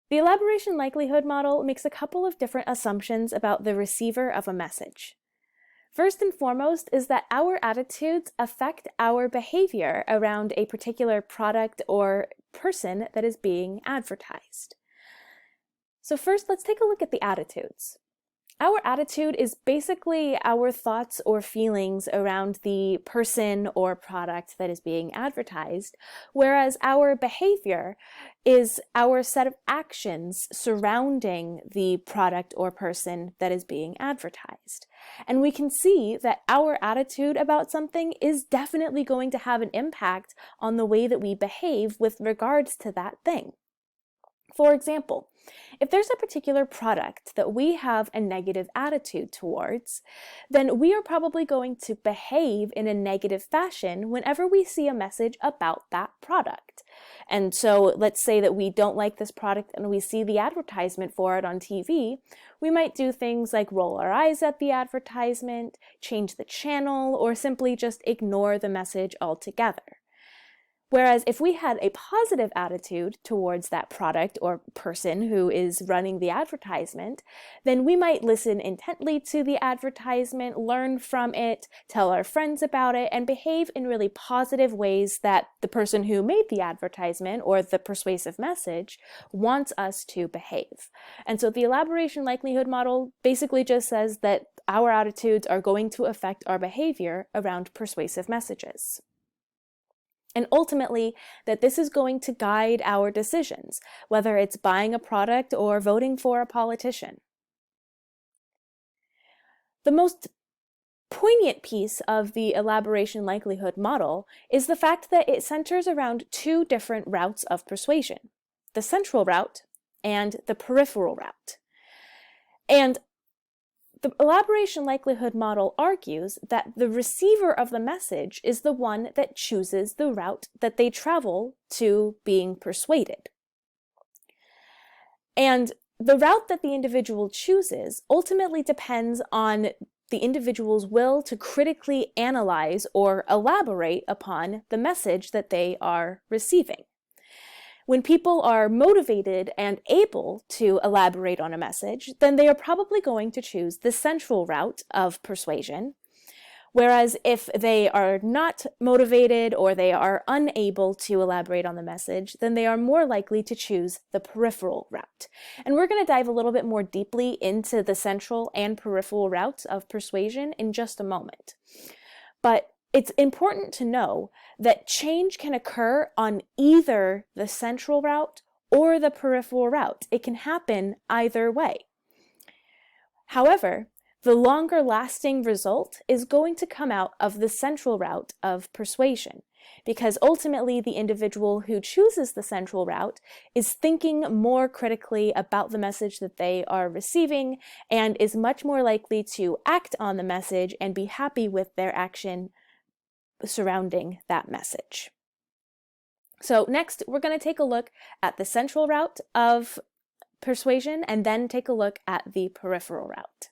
The elaboration likelihood model makes a couple of different assumptions about the receiver of a message. First and foremost is that our attitudes affect our behavior around a particular product or person that is being advertised. So first, let's take a look at the attitudes. Our attitude is basically our thoughts or feelings around the person or product that is being advertised, whereas our behavior is our set of actions surrounding the product or person that is being advertised. And we can see that our attitude about something is definitely going to have an impact on the way that we behave with regards to that thing. For example, if there's a particular product that we have a negative attitude towards, then we are probably going to behave in a negative fashion whenever we see a message about that product. And so let's say that we don't like this product and we see the advertisement for it on TV, we might do things like roll our eyes at the advertisement, change the channel, or simply just ignore the message altogether. Whereas if we had a positive attitude towards that product or person who is running the advertisement, then we might listen intently to the advertisement, learn from it, tell our friends about it, and behave in really positive ways that the person who made the advertisement or the persuasive message wants us to behave. And so the elaboration likelihood model basically just says that our attitudes are going to affect our behavior around persuasive messages. And ultimately, that this is going to guide our decisions, whether it's buying a product or voting for a politician. The most poignant piece of the elaboration likelihood model is the fact that it centers around two different routes of persuasion, the central route and the peripheral route. And the elaboration likelihood model argues that the receiver of the message is the one that chooses the route that they travel to being persuaded. And the route that the individual chooses ultimately depends on the individual's will to critically analyze or elaborate upon the message that they are receiving. When people are motivated and able to elaborate on a message, then they are probably going to choose the central route of persuasion. Whereas if they are not motivated or they are unable to elaborate on the message, then they are more likely to choose the peripheral route. And we're going to dive a little bit more deeply into the central and peripheral routes of persuasion in just a moment. But it's important to know that change can occur on either the central route or the peripheral route. It can happen either way. However, the longer lasting result is going to come out of the central route of persuasion, because ultimately the individual who chooses the central route is thinking more critically about the message that they are receiving and is much more likely to act on the message and be happy with their action surrounding that message. So next, we're going to take a look at the central route of persuasion and then take a look at the peripheral route.